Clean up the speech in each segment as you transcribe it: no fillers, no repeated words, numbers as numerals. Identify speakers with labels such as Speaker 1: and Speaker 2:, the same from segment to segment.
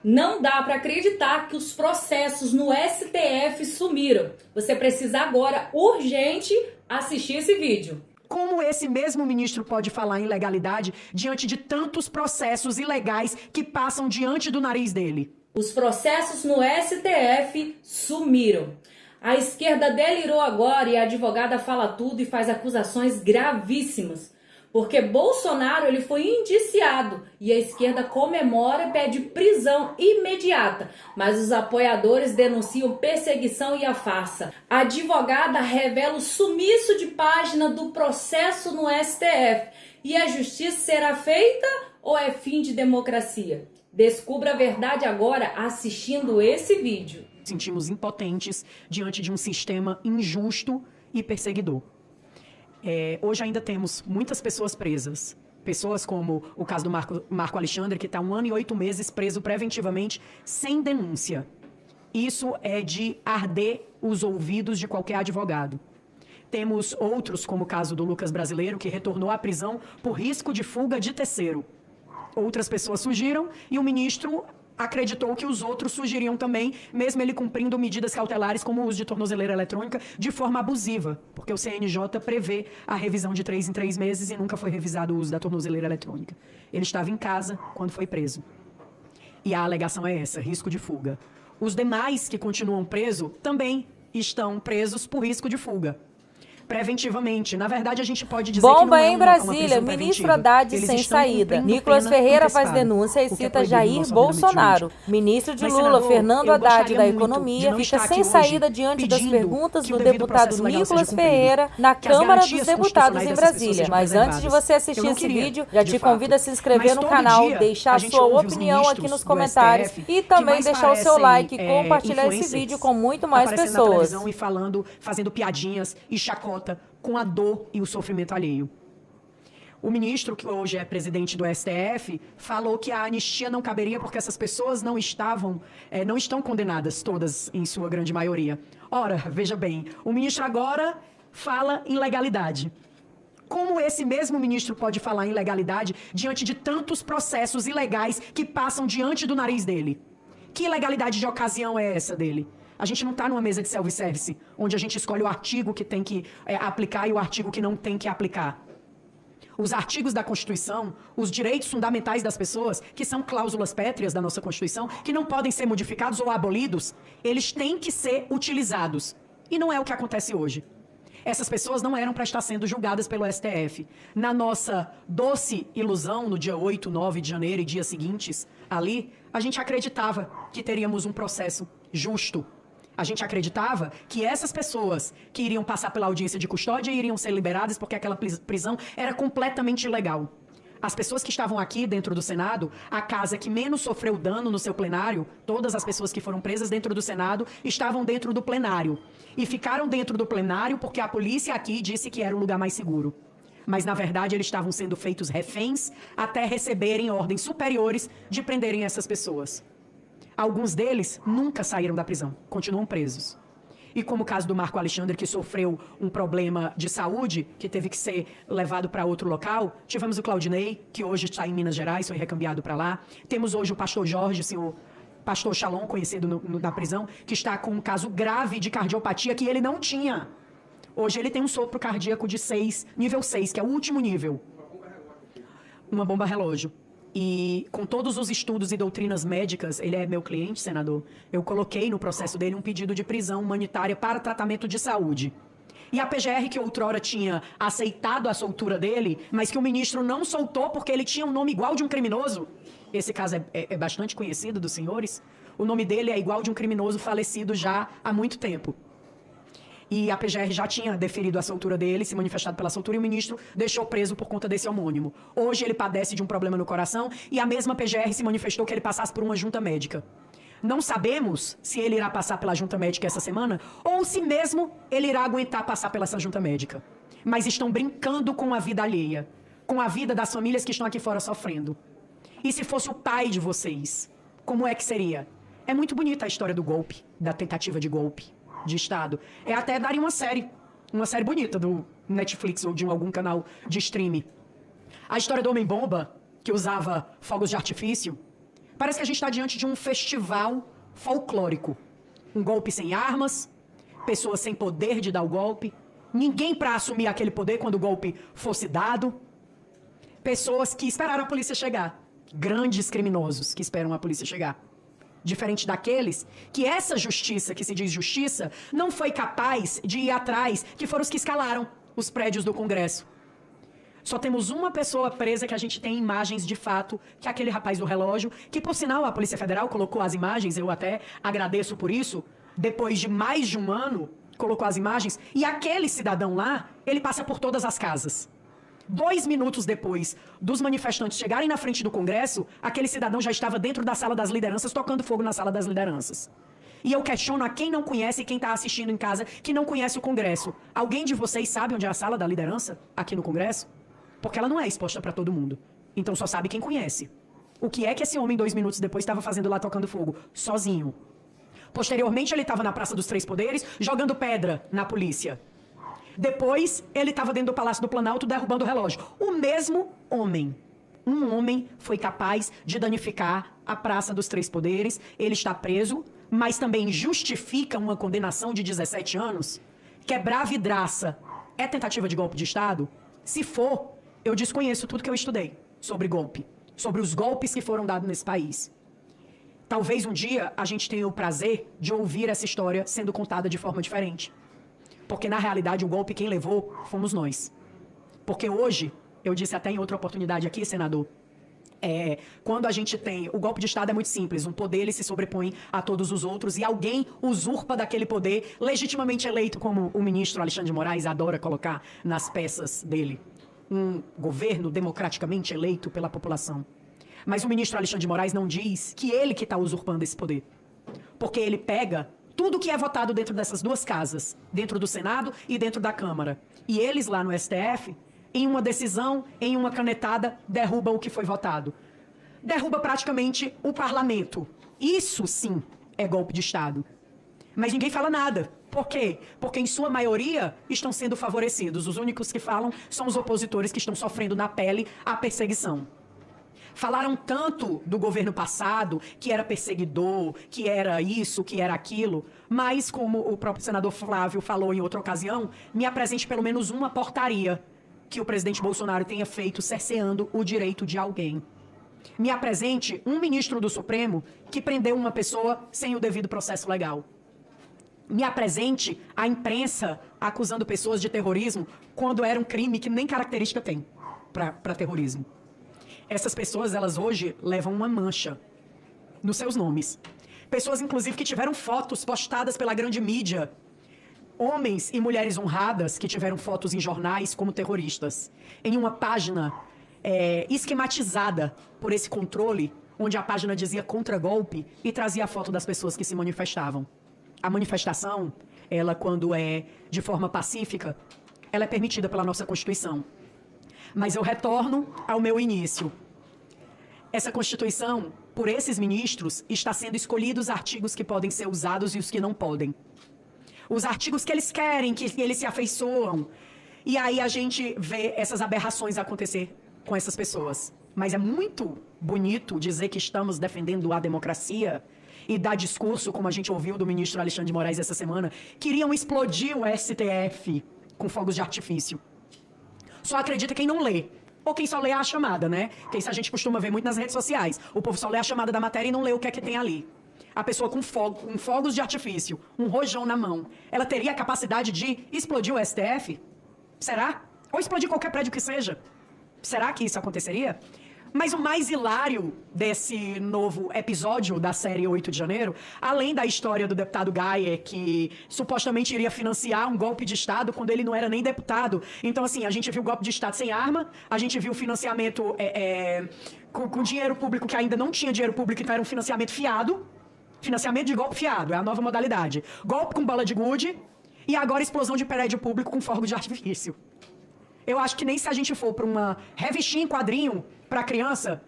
Speaker 1: Não dá para acreditar que os processos no STF sumiram. Você precisa agora, urgente, assistir esse vídeo.
Speaker 2: Como esse mesmo ministro pode falar em legalidade diante de tantos processos ilegais que passam diante do nariz dele?
Speaker 1: Os processos no STF sumiram. A esquerda delirou agora e a advogada fala tudo e faz acusações gravíssimas. Porque Bolsonaro ele foi indiciado e a esquerda comemora e pede prisão imediata. Mas os apoiadores denunciam perseguição e a farsa. A advogada revela o sumiço de página do processo no STF. E a justiça será feita ou é fim de democracia? Descubra a verdade agora assistindo esse vídeo.
Speaker 2: Sentimos impotentes diante de um sistema injusto e perseguidor. Hoje ainda temos muitas pessoas presas. Pessoas como o caso do Marco Alexandre, que está 1 ano e 8 meses preso preventivamente, sem denúncia. Isso é de arder os ouvidos de qualquer advogado. Temos outros, como o caso do Lucas Brasileiro, que retornou à prisão por risco de fuga de terceiro. Outras pessoas fugiram e o ministro acreditou que os outros surgiriam também, mesmo ele cumprindo medidas cautelares como o uso de tornozeleira eletrônica de forma abusiva, porque o CNJ prevê a revisão de 3 em 3 meses e nunca foi revisado o uso da tornozeleira eletrônica. Ele estava em casa quando foi preso. E a alegação é essa, risco de fuga. Os demais que continuam presos também estão presos por risco de fuga. Preventivamente. Na verdade, a gente pode dizer
Speaker 3: Bomba
Speaker 2: que não é
Speaker 3: em Brasília, ministro Haddad sem saída. Nicolas Ferreira faz denúncia e cita Jair Bolsonaro. Ministro de Lula, Fernando Haddad da Economia, fica sem saída diante das perguntas do deputado Nicolas Ferreira na Câmara dos Deputados em Brasília. Mas antes de você assistir esse vídeo, já te convido a se inscrever no canal, deixar a sua opinião aqui nos comentários e também deixar o seu like e compartilhar esse vídeo com muito mais pessoas.
Speaker 2: E falando, fazendo piadinhas e chacota com a dor e o sofrimento alheio. O ministro, que hoje é presidente do STF, falou que a anistia não caberia porque essas pessoas não estão condenadas, todas em sua grande maioria. Ora, veja bem, o ministro agora fala em legalidade. Como esse mesmo ministro pode falar em legalidade diante de tantos processos ilegais que passam diante do nariz dele? Que legalidade de ocasião é essa dele? A gente não está numa mesa de self-service, onde a gente escolhe o artigo que tem que aplicar e o artigo que não tem que aplicar. Os artigos da Constituição, os direitos fundamentais das pessoas, que são cláusulas pétreas da nossa Constituição, que não podem ser modificados ou abolidos, eles têm que ser utilizados. E não é o que acontece hoje. Essas pessoas não eram para estar sendo julgadas pelo STF. Na nossa doce ilusão, no dia 8, 9 de janeiro e dias seguintes, ali, a gente acreditava que teríamos um processo justo. A gente acreditava que essas pessoas que iriam passar pela audiência de custódia iriam ser liberadas porque aquela prisão era completamente ilegal. As pessoas que estavam aqui dentro do Senado, a casa que menos sofreu dano no seu plenário, todas as pessoas que foram presas dentro do Senado estavam dentro do plenário. E ficaram dentro do plenário porque a polícia aqui disse que era o lugar mais seguro. Mas, na verdade, eles estavam sendo feitos reféns até receberem ordens superiores de prenderem essas pessoas. Alguns deles nunca saíram da prisão, continuam presos. E como o caso do Marco Alexandre, que sofreu um problema de saúde, que teve que ser levado para outro local, tivemos o Claudinei, que hoje está em Minas Gerais, foi recambiado para lá. Temos hoje o pastor Jorge, o senhor pastor Shalom, conhecido na prisão, que está com um caso grave de cardiopatia que ele não tinha. Hoje ele tem um sopro cardíaco de 6, nível 6, que é o último nível. Uma bomba relógio. E com todos os estudos e doutrinas médicas, ele é meu cliente, senador, eu coloquei no processo dele um pedido de prisão humanitária para tratamento de saúde. E a PGR, que outrora tinha aceitado a soltura dele, mas que o ministro não soltou porque ele tinha um nome igual de um criminoso, esse caso é bastante conhecido dos senhores, o nome dele é igual de um criminoso falecido já há muito tempo. E a PGR já tinha deferido a soltura dele, se manifestado pela soltura, e o ministro deixou preso por conta desse homônimo. Hoje ele padece de um problema no coração e a mesma PGR se manifestou que ele passasse por uma junta médica. Não sabemos se ele irá passar pela junta médica essa semana ou se mesmo ele irá aguentar passar pela essa junta médica. Mas estão brincando com a vida alheia, com a vida das famílias que estão aqui fora sofrendo. E se fosse o pai de vocês, como é que seria? É muito bonita a história do golpe, da tentativa de golpe de Estado. Até daria uma série bonita do Netflix ou de algum canal de streaming. A história do Homem-Bomba, que usava fogos de artifício, Parece que a gente está diante de um festival folclórico. Um golpe sem armas, pessoas sem poder de dar o golpe, ninguém para assumir aquele poder quando o golpe fosse dado, pessoas que esperaram a polícia chegar, grandes criminosos que esperam a polícia chegar. Diferente daqueles que essa justiça, que se diz justiça, não foi capaz de ir atrás, que foram os que escalaram os prédios do Congresso. Só temos uma pessoa presa que a gente tem imagens de fato, que é aquele rapaz do relógio, que por sinal a Polícia Federal colocou as imagens, eu até agradeço por isso, depois de mais de um ano, colocou as imagens, e aquele cidadão lá, ele passa por todas as casas. 2 minutos depois dos manifestantes chegarem na frente do Congresso, aquele cidadão já estava dentro da sala das lideranças, tocando fogo na sala das lideranças. E eu questiono a quem não conhece e quem está assistindo em casa, que não conhece o Congresso. Alguém de vocês sabe onde é a sala da liderança aqui no Congresso? Porque ela não é exposta para todo mundo. Então só sabe quem conhece. O que é que esse homem 2 minutos depois estava fazendo lá tocando fogo? Sozinho. Posteriormente ele estava na Praça dos Três Poderes, jogando pedra na polícia. Depois ele estava dentro do Palácio do Planalto derrubando o relógio. O mesmo homem. Um homem foi capaz de danificar a Praça dos Três Poderes. Ele está preso, mas também justifica uma condenação de 17 anos. Quebrar vidraça é tentativa de golpe de Estado? Se for, eu desconheço tudo que eu estudei sobre golpe, sobre os golpes que foram dados nesse país. Talvez um dia a gente tenha o prazer de ouvir essa história sendo contada de forma diferente. Porque, na realidade, o golpe quem levou fomos nós. Porque hoje, eu disse até em outra oportunidade aqui, senador, quando a gente tem... O golpe de Estado é muito simples. Um poder ele se sobrepõe a todos os outros e alguém usurpa daquele poder legitimamente eleito, como o ministro Alexandre de Moraes adora colocar nas peças dele. Um governo democraticamente eleito pela população. Mas o ministro Alexandre de Moraes não diz que ele que está usurpando esse poder. Porque ele pega tudo que é votado dentro dessas duas casas, dentro do Senado e dentro da Câmara. E eles lá no STF, em uma decisão, em uma canetada, derrubam o que foi votado. Derruba praticamente o parlamento. Isso sim é golpe de Estado. Mas ninguém fala nada. Por quê? Porque em sua maioria estão sendo favorecidos. Os únicos que falam são os opositores que estão sofrendo na pele a perseguição. Falaram tanto do governo passado, que era perseguidor, que era isso, que era aquilo, mas como o próprio senador Flávio falou em outra ocasião, me apresente pelo menos uma portaria que o presidente Bolsonaro tenha feito cerceando o direito de alguém. Me apresente um ministro do Supremo que prendeu uma pessoa sem o devido processo legal. Me apresente a imprensa acusando pessoas de terrorismo quando era um crime que nem característica tem para terrorismo. Essas pessoas, elas hoje levam uma mancha nos seus nomes. Pessoas, inclusive, que tiveram fotos postadas pela grande mídia. Homens e mulheres honradas que tiveram fotos em jornais como terroristas. Em uma página esquematizada por esse controle, onde a página dizia contra-golpe e trazia a foto das pessoas que se manifestavam. A manifestação, ela quando é de forma pacífica, ela é permitida pela nossa Constituição. Mas eu retorno ao meu início. Essa Constituição, por esses ministros, está sendo escolhidos artigos que podem ser usados e os que não podem. Os artigos que eles querem, que eles se afeiçoam. E aí a gente vê essas aberrações acontecer com essas pessoas. Mas é muito bonito dizer que estamos defendendo a democracia e dar discurso, como a gente ouviu do ministro Alexandre de Moraes essa semana, queriam explodir o STF com fogos de artifício. Só acredita quem não lê. Ou quem só lê a chamada, né? Que isso a gente costuma ver muito nas redes sociais. O povo só lê a chamada da matéria e não lê o que é que tem ali. A pessoa com fogos de artifício, um rojão na mão, ela teria a capacidade de explodir o STF? Será? Ou explodir qualquer prédio que seja? Será que isso aconteceria? Mas o mais hilário desse novo episódio da série 8 de janeiro, além da história do deputado Gaia, que supostamente iria financiar um golpe de Estado quando ele não era nem deputado. Então, assim, a gente viu golpe de Estado sem arma, a gente viu financiamento com dinheiro público que ainda não tinha dinheiro público, então era um financiamento fiado. Financiamento de golpe fiado, é a nova modalidade. Golpe com bala de gude e agora explosão de prédio público com fogo de artifício. Eu acho que nem se a gente for para uma revistinha em quadrinho para a criança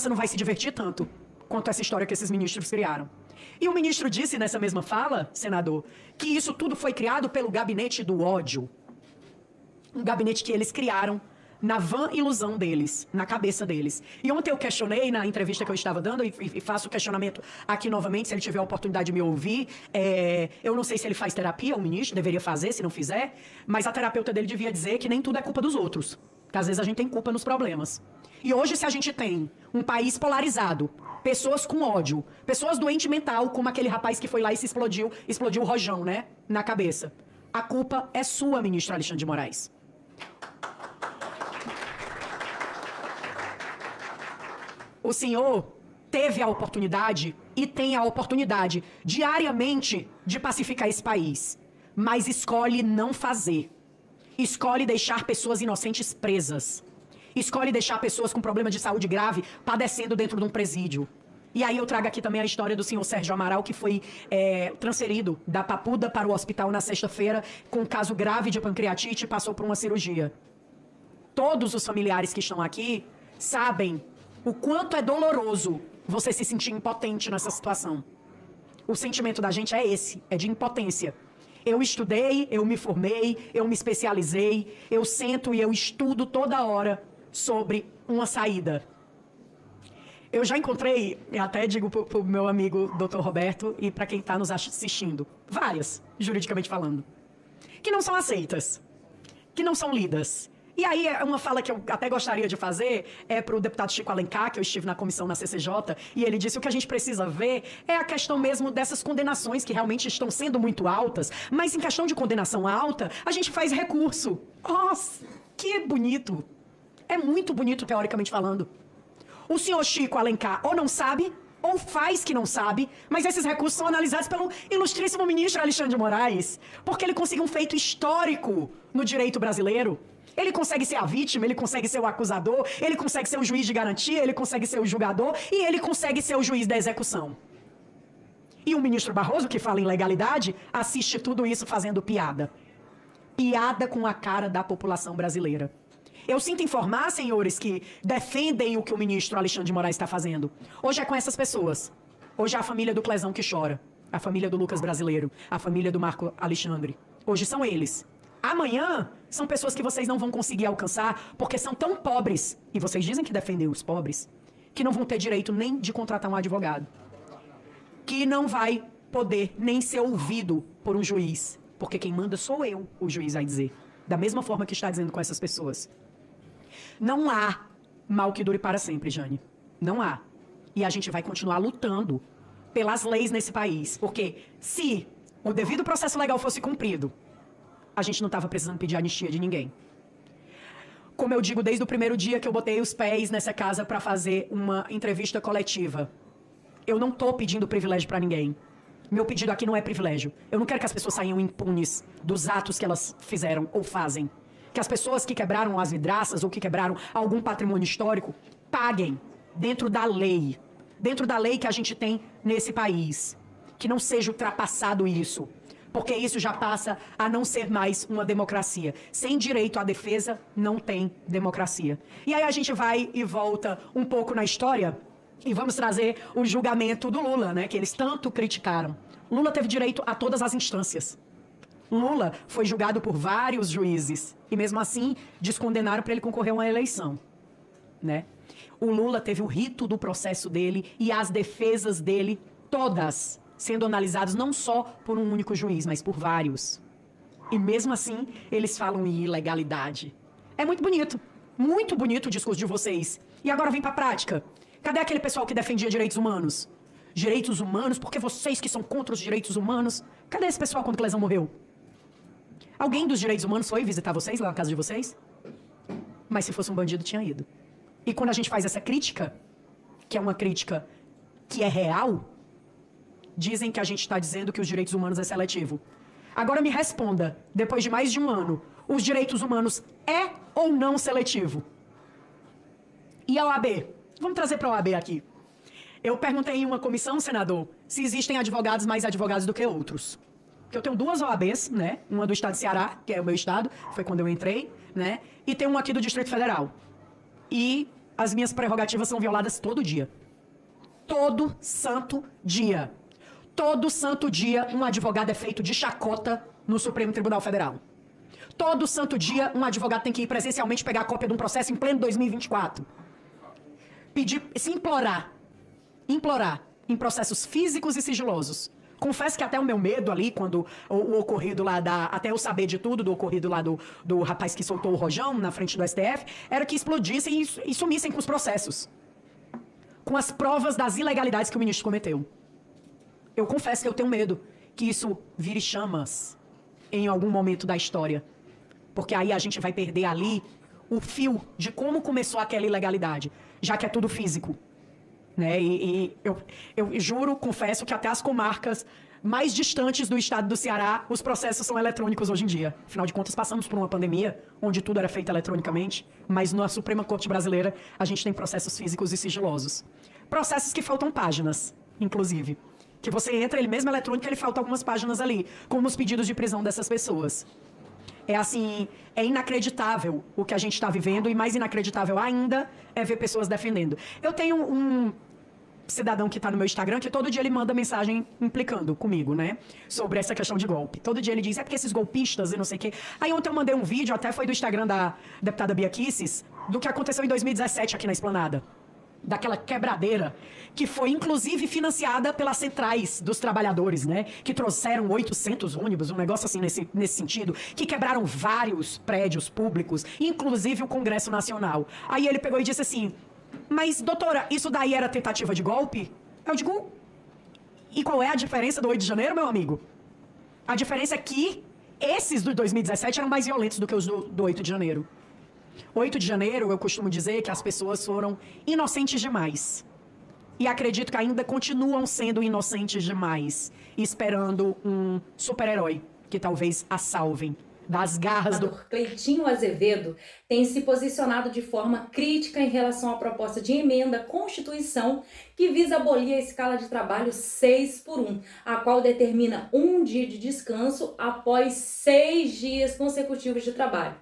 Speaker 2: não vai se divertir tanto quanto essa história que esses ministros criaram. E o ministro disse nessa mesma fala, senador, que isso tudo foi criado pelo gabinete do ódio. Um gabinete que eles criaram na vã ilusão deles, na cabeça deles. E ontem eu questionei, na entrevista que eu estava dando, e faço o questionamento aqui novamente, se ele tiver a oportunidade de me ouvir, eu não sei se ele faz terapia, o ministro deveria fazer, se não fizer, mas a terapeuta dele devia dizer que nem tudo é culpa dos outros, que às vezes a gente tem culpa nos problemas. E hoje, se a gente tem um país polarizado, pessoas com ódio, pessoas doentes mental, como aquele rapaz que foi lá e se explodiu o rojão, né, na cabeça, a culpa é sua, ministro Alexandre de Moraes. O senhor teve a oportunidade e tem a oportunidade diariamente de pacificar esse país, mas escolhe não fazer. Escolhe deixar pessoas inocentes presas. Escolhe deixar pessoas com problema de saúde grave padecendo dentro de um presídio. E aí eu trago aqui também a história do senhor Sérgio Amaral, que foi transferido da Papuda para o hospital na sexta-feira com um caso grave de pancreatite e passou por uma cirurgia. Todos os familiares que estão aqui sabem o quanto é doloroso você se sentir impotente nessa situação. O sentimento da gente é esse, é de impotência. Eu estudei, eu me formei, eu me especializei, eu sento e eu estudo toda hora sobre uma saída. Eu já encontrei, até digo pro meu amigo Dr. Roberto e para quem está nos assistindo, várias, juridicamente falando, que não são aceitas, que não são lidas. E aí, uma fala que eu até gostaria de fazer é para o deputado Chico Alencar, que eu estive na comissão na CCJ, e ele disse que o que a gente precisa ver é a questão mesmo dessas condenações que realmente estão sendo muito altas, mas em questão de condenação alta, a gente faz recurso. Nossa, que bonito. É muito bonito, teoricamente falando. O senhor Chico Alencar ou não sabe, ou faz que não sabe, mas esses recursos são analisados pelo ilustríssimo ministro Alexandre de Moraes, porque ele conseguiu um feito histórico no direito brasileiro. Ele consegue ser a vítima, ele consegue ser o acusador, ele consegue ser o juiz de garantia, ele consegue ser o julgador e ele consegue ser o juiz da execução. E o ministro Barroso, que fala em legalidade, assiste tudo isso fazendo piada. Piada com a cara da população brasileira. Eu sinto informar, senhores, que defendem o que o ministro Alexandre de Moraes está fazendo. Hoje é com essas pessoas. Hoje é a família do Clezão que chora. A família do Lucas Brasileiro. A família do Marco Alexandre. Hoje são eles. Amanhã são pessoas que vocês não vão conseguir alcançar porque são tão pobres, e vocês dizem que defendem os pobres, que não vão ter direito nem de contratar um advogado. Que não vai poder nem ser ouvido por um juiz, porque quem manda sou eu, o juiz vai dizer. Da mesma forma que está dizendo com essas pessoas. Não há mal que dure para sempre, Jane. Não há. E a gente vai continuar lutando pelas leis nesse país, porque se o devido processo legal fosse cumprido, a gente não estava precisando pedir anistia de ninguém. Como eu digo desde o primeiro dia que eu botei os pés nessa casa para fazer uma entrevista coletiva, eu não estou pedindo privilégio para ninguém. Meu pedido aqui não é privilégio. Eu não quero que as pessoas saiam impunes dos atos que elas fizeram ou fazem. Que as pessoas que quebraram as vidraças ou que quebraram algum patrimônio histórico paguem dentro da lei. Dentro da lei que a gente tem nesse país. Que não seja ultrapassado isso. Porque isso já passa a não ser mais uma democracia. Sem direito à defesa, não tem democracia. E aí a gente vai e volta um pouco na história e vamos trazer o julgamento do Lula, né, que eles tanto criticaram. Lula teve direito a todas as instâncias. Lula foi julgado por vários juízes e mesmo assim descondenaram para ele concorrer a uma eleição, né? O Lula teve o rito do processo dele e as defesas dele todas sendo analisados não só por um único juiz, mas por vários. E mesmo assim, eles falam em ilegalidade. É muito bonito o discurso de vocês. E agora vem pra prática. Cadê aquele pessoal que defendia direitos humanos? Direitos humanos, porque vocês que são contra os direitos humanos... Cadê esse pessoal quando Clezão morreu? Alguém dos direitos humanos foi visitar vocês lá na casa de vocês? Mas se fosse um bandido, tinha ido. E quando a gente faz essa crítica, que é uma crítica que é real... Dizem que a gente está dizendo que os direitos humanos é seletivo. Agora me responda, depois de mais de um ano, os direitos humanos é ou não seletivo? E a OAB? Vamos trazer para a OAB aqui. Eu perguntei em uma comissão, senador, se existem advogados mais advogados do que outros. Porque eu tenho duas OABs, né? Uma do estado de Ceará, que é o meu estado, foi quando eu entrei, né? E tem uma aqui do Distrito Federal. E as minhas prerrogativas são violadas todo dia. Todo santo dia. Todo santo dia, um advogado é feito de chacota no Supremo Tribunal Federal. Todo santo dia, um advogado tem que ir presencialmente pegar a cópia de um processo em pleno 2024. Pedir, se implorar em processos físicos e sigilosos. Confesso que até o meu medo ali, quando o ocorrido lá até eu saber de tudo do ocorrido lá do rapaz que soltou o rojão na frente do STF, era que explodissem e sumissem com os processos. Com as provas das ilegalidades que o ministro cometeu. Eu confesso que eu tenho medo que isso vire chamas em algum momento da história. Porque aí a gente vai perder ali o fio de como começou aquela ilegalidade, já que é tudo físico. Né? E eu juro, confesso que até as comarcas mais distantes do estado do Ceará, os processos são eletrônicos hoje em dia. Afinal de contas, passamos por uma pandemia onde tudo era feito eletronicamente, mas na Suprema Corte Brasileira a gente tem processos físicos e sigilosos. Processos que faltam páginas, inclusive. Que você entra, ele mesmo eletrônico, ele falta algumas páginas ali, como os pedidos de prisão dessas pessoas. É inacreditável o que a gente está vivendo, e mais inacreditável ainda é ver pessoas defendendo. Eu tenho um cidadão que está no meu Instagram, que todo dia ele manda mensagem implicando comigo, né? Sobre essa questão de golpe. Todo dia ele diz, porque esses golpistas e não sei o quê. Aí ontem eu mandei um vídeo, até foi do Instagram da deputada Bia Kicis, do que aconteceu em 2017 aqui na Esplanada. Daquela quebradeira, que foi inclusive financiada pelas centrais dos trabalhadores, né? Que trouxeram 800 ônibus, um negócio assim nesse sentido, que quebraram vários prédios públicos, inclusive o Congresso Nacional. Aí ele pegou e disse assim, mas doutora, isso daí era tentativa de golpe? Eu digo, e qual é a diferença do 8 de janeiro, meu amigo? A diferença é que esses do 2017 eram mais violentos do que os do 8 de janeiro. 8 de janeiro, eu costumo dizer que as pessoas foram inocentes demais. E acredito que ainda continuam sendo inocentes demais, esperando um super-herói que talvez a salvem das garras do...
Speaker 1: Cleitinho Azevedo tem se posicionado de forma crítica em relação à proposta de emenda à Constituição que visa abolir a escala de trabalho 6x1, a qual determina um dia de descanso após 6 dias consecutivos de trabalho.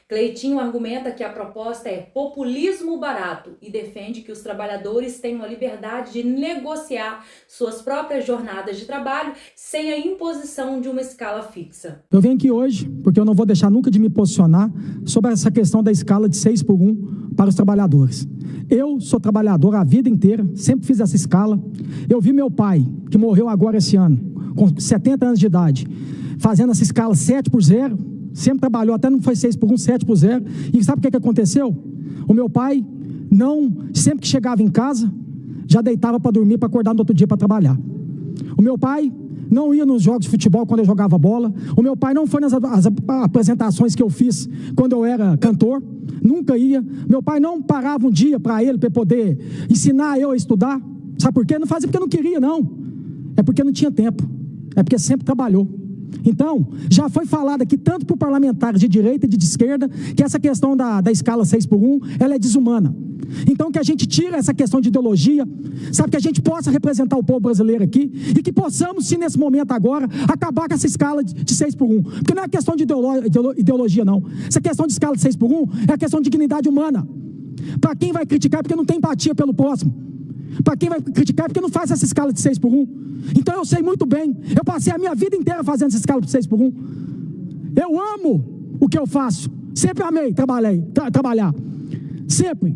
Speaker 1: Cleitinho argumenta que a proposta é populismo barato e defende que os trabalhadores tenham a liberdade de negociar suas próprias jornadas de trabalho sem a imposição de uma escala fixa.
Speaker 4: Eu venho aqui hoje porque eu não vou deixar nunca de me posicionar sobre essa questão da escala de 6x1 para os trabalhadores. Eu sou trabalhador a vida inteira, sempre fiz essa escala. Eu vi meu pai, que morreu agora esse ano, com 70 anos de idade, fazendo essa escala 7x0, sempre trabalhou, até não foi 6x1, 7x0. E sabe o que aconteceu? O meu pai, sempre que chegava em casa, já deitava para dormir, para acordar no outro dia para trabalhar. O meu pai não ia nos jogos de futebol quando eu jogava bola. O meu pai não foi nas apresentações que eu fiz quando eu era cantor. Nunca ia. Meu pai não parava um dia para ele, para poder ensinar eu a estudar. Sabe por quê? Não fazia porque não queria, não. É porque não tinha tempo. É porque sempre trabalhou. Então, já foi falado aqui, tanto por parlamentares de direita e de esquerda, que essa questão da escala 6x1, ela é desumana. Então, que a gente tire essa questão de ideologia, sabe, que a gente possa representar o povo brasileiro aqui, e que possamos, se nesse momento agora, acabar com essa escala de 6x1. Porque não é questão de ideologia, não. Essa questão de escala de 6x1 é a questão de dignidade humana. Para quem vai criticar é porque não tem empatia pelo próximo. Para quem vai criticar é porque não faz essa escala de 6x1. Então eu sei muito bem, eu passei a minha vida inteira fazendo essa escala de 6x1. Eu amo o que eu faço, sempre amei trabalhar, sempre.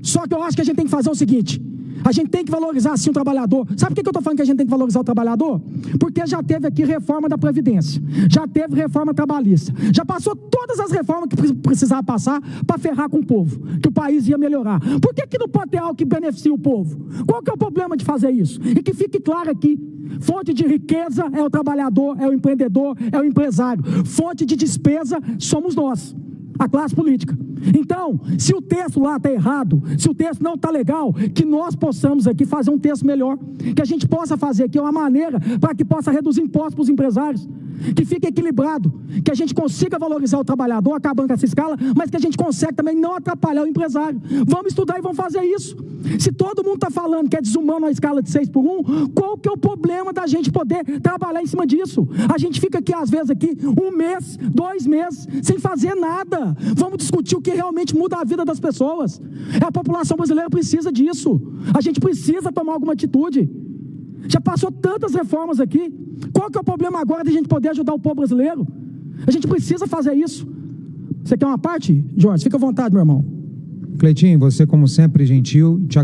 Speaker 4: Só que eu acho que a gente tem que fazer o seguinte, a gente tem que valorizar sim o trabalhador. Sabe por que eu estou falando que a gente tem que valorizar o trabalhador? Porque já teve aqui reforma da Previdência, já teve reforma trabalhista, já passou todas as reformas que precisava passar para ferrar com o povo, que o país ia melhorar. Por que não pode ter algo que beneficie o povo? Qual que é o problema de fazer isso? E que fique claro aqui, fonte de riqueza é o trabalhador, é o empreendedor, é o empresário. Fonte de despesa somos nós, a classe política. Então, se o texto lá está errado, se o texto não está legal, que nós possamos aqui fazer um texto melhor, que a gente possa fazer aqui uma maneira para que possa reduzir impostos para os empresários, que fique equilibrado, que a gente consiga valorizar o trabalhador, acabando com essa escala, mas que a gente consiga também não atrapalhar o empresário. Vamos estudar e vamos fazer isso. Se todo mundo está falando que é desumano a escala de 6x1, qual que é o problema da gente poder trabalhar em cima disso? A gente fica aqui, às vezes, aqui 1 mês, 2 meses, sem fazer nada. Vamos discutir o que realmente muda a vida das pessoas. A população brasileira precisa disso. A gente precisa tomar alguma atitude. Já passou tantas reformas aqui. Qual que é o problema agora de a gente poder ajudar o povo brasileiro? A gente precisa fazer isso. Você quer uma parte, Jorge? Fica à vontade, meu irmão.
Speaker 5: Cleitinho, você, como sempre, gentil, te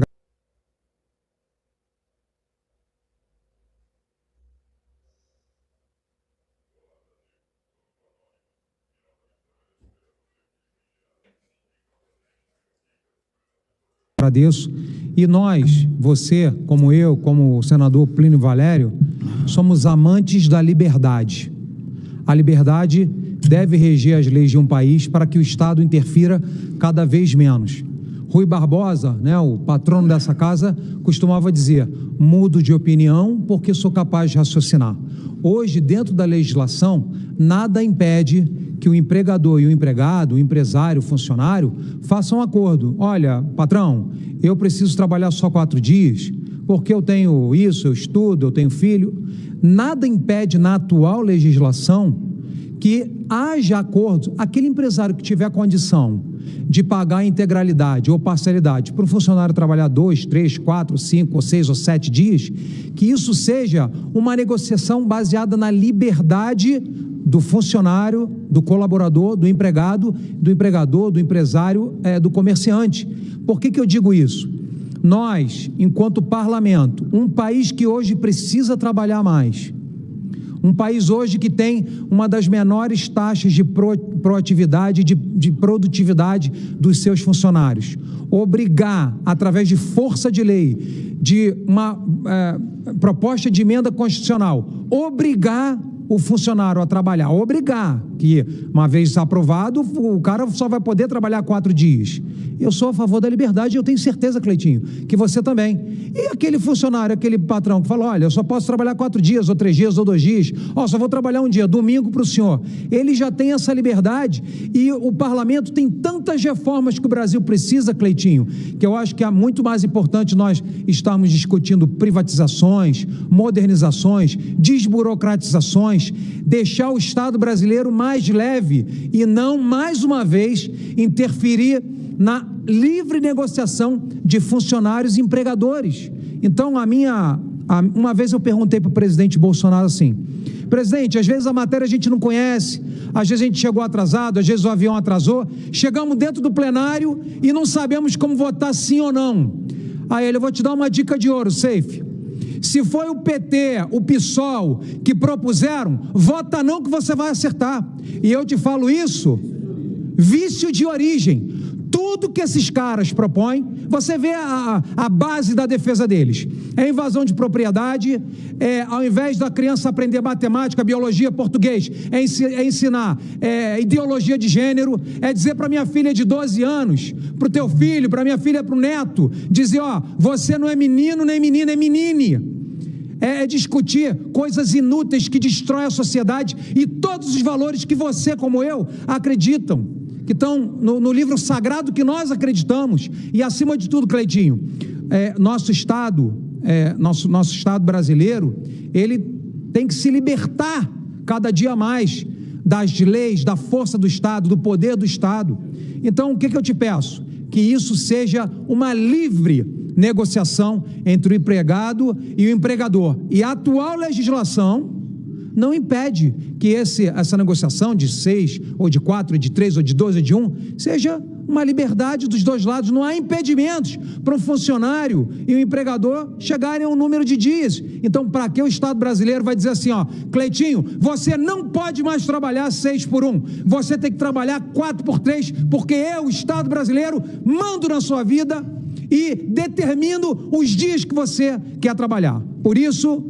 Speaker 5: agradeço. E nós, você, como eu, como o senador Plínio Valério, somos amantes da liberdade. A liberdade deve reger as leis de um país para que o Estado interfira cada vez menos. Rui Barbosa, né, o patrono dessa casa, costumava dizer: mudo de opinião porque sou capaz de raciocinar. Hoje, dentro da legislação, nada impede que o empregador e o empregado, o empresário, o funcionário, façam um acordo. Olha, patrão, eu preciso trabalhar só 4 dias, porque eu tenho isso, eu estudo, eu tenho filho. Nada impede na atual legislação que haja acordo. Aquele empresário que tiver condição de pagar a integralidade ou parcialidade para um funcionário trabalhar 2, 3, 4, 5, ou 6 ou 7 dias, que isso seja uma negociação baseada na liberdade do funcionário, do colaborador, do empregado, do empregador, do empresário, do comerciante. Por que eu digo isso? Nós, enquanto parlamento, um país que hoje precisa trabalhar mais, um país hoje que tem uma das menores taxas de proatividade, de produtividade dos seus funcionários, obrigar, através de força de lei, de uma proposta de emenda constitucional, obrigar o funcionário a trabalhar, obrigar, que uma vez aprovado, o cara só vai poder trabalhar 4 dias. Eu sou a favor da liberdade e eu tenho certeza, Cleitinho, que você também. E aquele funcionário, aquele patrão que fala: olha, eu só posso trabalhar 4 dias, ou 3 dias, ou 2 dias, só vou trabalhar um dia, domingo para o senhor. Ele já tem essa liberdade e o parlamento tem tantas reformas que o Brasil precisa, Cleitinho, que eu acho que é muito mais importante nós estarmos discutindo privatizações, modernizações, desburocratizações, deixar o Estado brasileiro mais leve e não, mais uma vez, interferir na livre negociação de funcionários e empregadores. Então, uma vez eu perguntei para o presidente Bolsonaro assim: presidente, às vezes a matéria a gente não conhece, às vezes a gente chegou atrasado, às vezes o avião atrasou, chegamos dentro do plenário e não sabemos como votar sim ou não. Aí ele: eu vou te dar uma dica de ouro, Safe. Se foi o PT, o PSOL que propuseram, vota não que você vai acertar. E eu te falo isso, vício de origem. Tudo que esses caras propõem, você vê a base da defesa deles. É invasão de propriedade, ao invés da criança aprender matemática, biologia, português, é ensinar ideologia de gênero, é dizer para minha filha de 12 anos, para o teu filho, para minha filha, para o neto, dizer: você não é menino nem menina, é menine. É discutir coisas inúteis que destroem a sociedade e todos os valores que você, como eu, acreditam, que estão no livro sagrado que nós acreditamos. E, acima de tudo, Cleitinho, nosso Estado brasileiro, ele tem que se libertar cada dia mais das leis, da força do Estado, do poder do Estado. Então, o que eu te peço? Que isso seja uma livre negociação entre o empregado e o empregador. E a atual legislação não impede que essa negociação de 6, ou de 4, ou de 3, ou de 12, ou de 1, seja uma liberdade dos dois lados. Não há impedimentos para um funcionário e um empregador chegarem a um número de dias. Então, para que o Estado brasileiro vai dizer assim: Cleitinho, você não pode mais trabalhar 6 por 1, você tem que trabalhar 4 por 3, porque eu, o Estado brasileiro, mando na sua vida e determino os dias que você quer trabalhar. Por isso,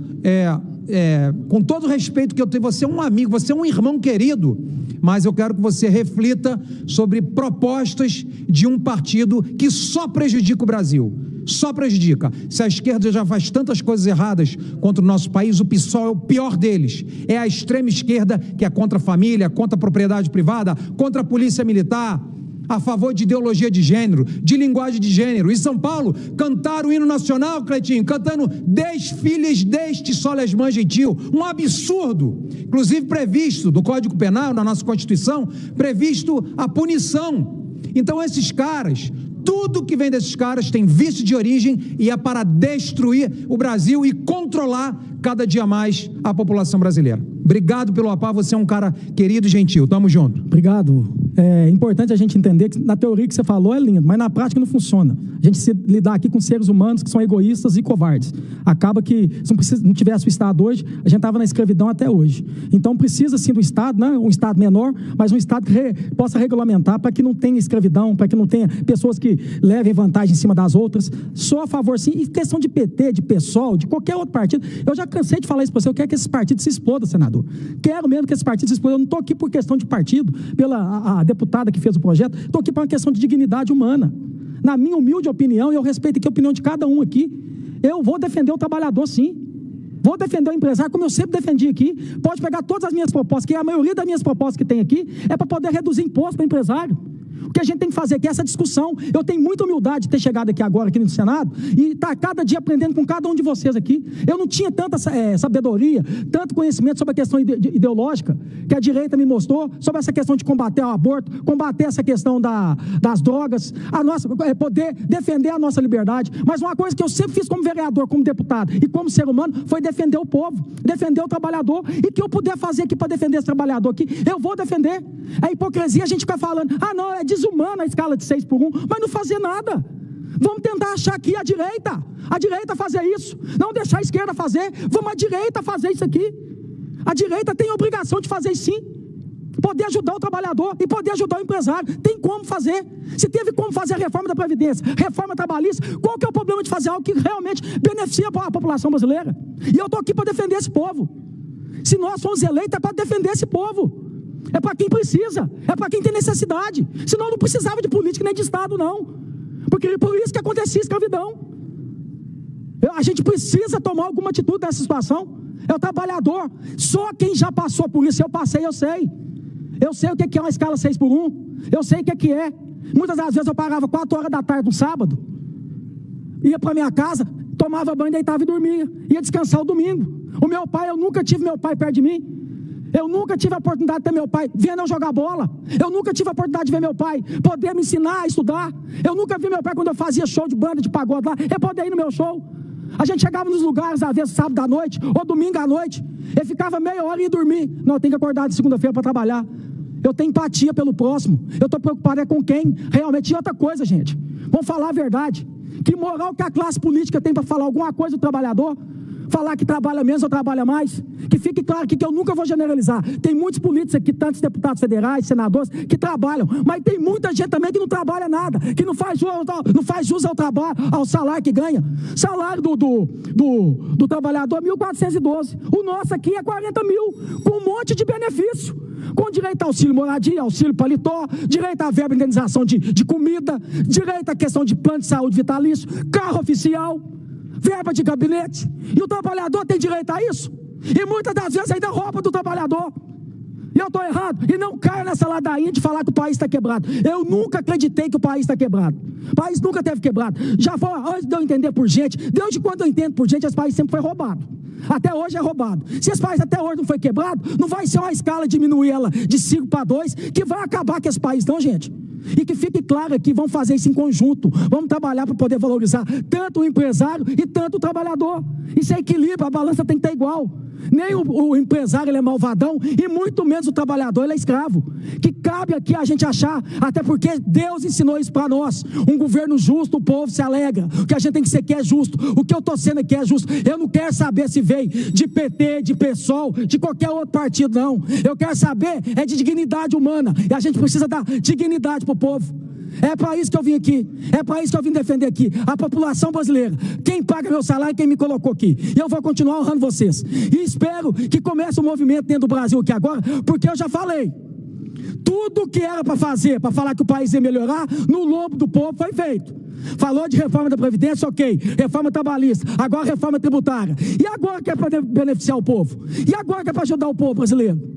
Speaker 5: com todo o respeito que eu tenho, você é um amigo, você é um irmão querido, mas eu quero que você reflita sobre propostas de um partido que só prejudica o Brasil, só prejudica. Se a esquerda já faz tantas coisas erradas contra o nosso país, o PSOL é o pior deles. É a extrema esquerda, que é contra a família, contra a propriedade privada, contra a polícia militar, a favor de ideologia de gênero, de linguagem de gênero. Em São Paulo, cantaram o hino nacional, Cleitinho, cantando desfiles deste Soleman Gentil, um absurdo, inclusive previsto no Código Penal, na nossa Constituição, previsto a punição. Então esses caras, tudo que vem desses caras tem vício de origem e é para destruir o Brasil e controlar cada dia mais a população brasileira. Obrigado pelo apoio, você é um cara querido e gentil. Tamo junto.
Speaker 4: Obrigado. É importante a gente entender que na teoria que você falou é lindo, mas na prática não funciona. A gente se lidar aqui com seres humanos que são egoístas e covardes. Acaba que, se não tivesse o Estado hoje, a gente estava na escravidão até hoje. Então precisa sim do Estado, né? Um Estado menor, mas um Estado que possa regulamentar para que não tenha escravidão, para que não tenha pessoas que levem vantagem em cima das outras. Sou a favor sim. E questão de PT, de PSOL, de qualquer outro partido, eu já cansei de falar isso para você, eu quero que esses partidos se explodam, senador. Quero mesmo que esses partidos se explodam. Eu não estou aqui por questão de partido, pela a deputada que fez o projeto, estou aqui por uma questão de dignidade humana. Na minha humilde opinião, e eu respeito aqui a opinião de cada um aqui, eu vou defender o trabalhador sim. Vou defender o empresário como eu sempre defendi aqui. Pode pegar todas as minhas propostas, que a maioria das minhas propostas que tem aqui é para poder reduzir imposto para o empresário. O que a gente tem que fazer aqui é essa discussão. Eu tenho muita humildade de ter chegado aqui agora, aqui no Senado, e estar cada dia aprendendo com cada um de vocês aqui. Eu não tinha tanta sabedoria, tanto conhecimento sobre a questão ideológica que a direita me mostrou, sobre essa questão de combater o aborto, combater essa questão das drogas, poder defender a nossa liberdade. Mas uma coisa que eu sempre fiz como vereador, como deputado e como ser humano, foi defender o povo, defender o trabalhador, e que eu puder fazer aqui para defender esse trabalhador aqui, eu vou defender. A hipocrisia, a gente fica falando, não, é desumana a escala de 6:1, mas não fazer nada. Vamos tentar achar aqui a direita fazer isso, não deixar a esquerda fazer, vamos a direita fazer isso aqui. A direita tem a obrigação de fazer isso sim, poder ajudar o trabalhador e poder ajudar o empresário, tem como fazer. Se teve como fazer a reforma da Previdência, reforma trabalhista, qual que é o problema de fazer algo que realmente beneficia a população brasileira? E eu estou aqui para defender esse povo. Se nós somos eleitos, é para defender esse povo. É para quem precisa, é para quem tem necessidade. Senão não precisava de política nem de Estado, não. Porque por isso que acontecia a escravidão. A gente precisa tomar alguma atitude nessa situação. É o trabalhador. Só quem já passou por isso, eu passei, eu sei. Eu sei o que é uma escala 6:1. Eu sei o que é. Muitas das vezes eu parava 4 horas da tarde no sábado, ia para minha casa, tomava banho, deitava e dormia. Ia descansar o domingo. O meu pai, eu nunca tive meu pai perto de mim. Eu nunca tive a oportunidade de ter meu pai vendo eu jogar bola. Eu nunca tive a oportunidade de ver meu pai poder me ensinar a estudar. Eu nunca vi meu pai quando eu fazia show de banda, de pagode lá, eu poder ir no meu show. A gente chegava nos lugares, às vezes sábado à noite, ou domingo à noite, eu ficava meia hora e ia dormir. Não, eu tenho que acordar de segunda-feira para trabalhar. Eu tenho empatia pelo próximo. Eu estou preocupado com quem realmente. E outra coisa, gente, vamos falar a verdade. Que moral que a classe política tem para falar alguma coisa do trabalhador? Falar que trabalha menos ou trabalha mais? Que fique claro aqui que eu nunca vou generalizar. Tem muitos políticos aqui, tantos deputados federais, senadores, que trabalham, mas tem muita gente também que não trabalha nada, que não faz jus ao trabalho, ao salário que ganha. Salário do trabalhador é 1.412. O nosso aqui é 40 mil, com um monte de benefício. Com direito a auxílio moradia, auxílio paletó, direito à verba de indenização de comida, direito à questão de plano de saúde vitalício, carro oficial, verba de gabinete. E o trabalhador tem direito a isso? E muitas das vezes ainda rouba do trabalhador. E eu estou errado. E não caio nessa ladainha de falar que o país está quebrado. Eu nunca acreditei que o país está quebrado. O país nunca teve quebrado. Já foi, antes de eu entender por gente, desde quando eu entendo por gente, esse país sempre foi roubado. Até hoje é roubado. Se esse país até hoje não foi quebrado, não vai ser uma escala diminuir ela de 5 para 2 que vai acabar com esse país, não, gente. E que fique claro aqui, vamos fazer isso em conjunto. Vamos trabalhar para poder valorizar tanto o empresário e tanto o trabalhador. Isso é equilíbrio, a balança tem que estar igual. Nem o empresário ele é malvadão e muito menos o trabalhador ele é escravo. Que cabe aqui a gente achar, até porque Deus ensinou isso para nós. Um governo justo, o povo se alegra. O que a gente tem que ser que é justo. O que eu estou sendo aqui é justo. Eu não quero saber se veio de PT, de PSOL, de qualquer outro partido, não. Eu quero saber é de dignidade humana. E a gente precisa dar dignidade para o povo. É para isso que eu vim aqui, é para isso que eu vim defender aqui, a população brasileira, quem paga meu salário, quem me colocou aqui, e eu vou continuar honrando vocês, e espero que comece um movimento dentro do Brasil aqui agora, porque eu já falei, tudo que era para fazer, para falar que o país ia melhorar, no lombo do povo foi feito. Falou de reforma da Previdência, ok, reforma trabalhista, agora reforma tributária, e agora que é para beneficiar o povo, e agora que é para ajudar o povo brasileiro.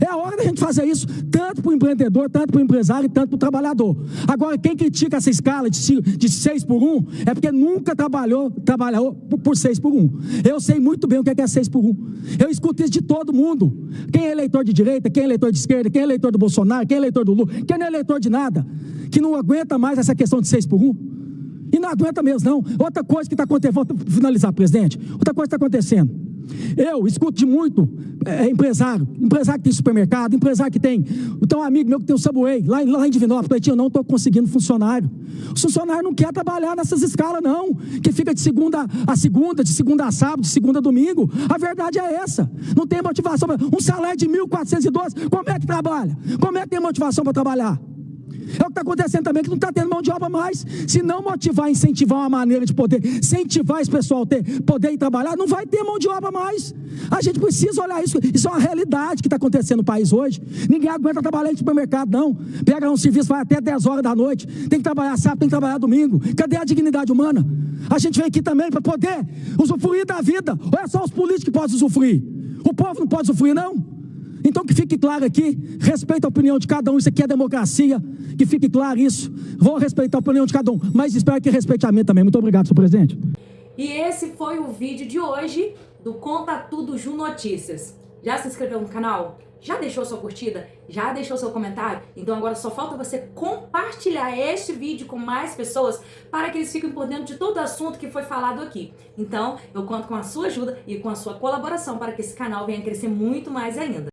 Speaker 4: É a hora da gente fazer isso, tanto para o empreendedor, tanto para o empresário e tanto para o trabalhador. Agora, quem critica essa escala de 6:1 é porque nunca trabalhou por 6:1. Eu sei muito bem o que é 6:1. Eu escuto isso de todo mundo. Quem é eleitor de direita, quem é eleitor de esquerda, quem é eleitor do Bolsonaro, quem é eleitor do Lula, quem não é eleitor de nada, que não aguenta mais essa questão de 6:1. E não aguenta mesmo, não. Outra coisa que está acontecendo, vou finalizar, presidente, outra coisa que está acontecendo. Eu escuto de muito empresário que tem supermercado, empresário que tem um amigo meu que tem o Subway, lá em Divinópolis, eu não estou conseguindo funcionário. O funcionário não quer trabalhar nessas escalas, não, que fica de segunda a segunda, de segunda a sábado, de segunda a domingo. A verdade é essa, não tem motivação. Um salário de 1.412, como é que trabalha? Como é que tem motivação para trabalhar? É o que está acontecendo também, que não está tendo mão de obra mais. Se não motivar, incentivar uma maneira de poder, incentivar esse pessoal a poder ir trabalhar, não vai ter mão de obra mais. A gente precisa olhar isso. Isso é uma realidade que está acontecendo no país hoje. Ninguém aguenta trabalhar em supermercado, não. Pega um serviço, vai até 10 horas da noite. Tem que trabalhar sábado, tem que trabalhar domingo. Cadê a dignidade humana? A gente vem aqui também para poder usufruir da vida. Ou é só os políticos que podem usufruir? O povo não pode usufruir, não? Então que fique claro aqui, respeito a opinião de cada um, isso aqui é democracia, que fique claro isso, vou respeitar a opinião de cada um, mas espero que respeite a minha também. Muito obrigado, senhor presidente.
Speaker 1: E esse foi o vídeo de hoje do Conta Tudo Ju Notícias. Já se inscreveu no canal? Já deixou sua curtida? Já deixou seu comentário? Então agora só falta você compartilhar este vídeo com mais pessoas para que eles fiquem por dentro de todo o assunto que foi falado aqui. Então eu conto com a sua ajuda e com a sua colaboração para que esse canal venha crescer muito mais ainda.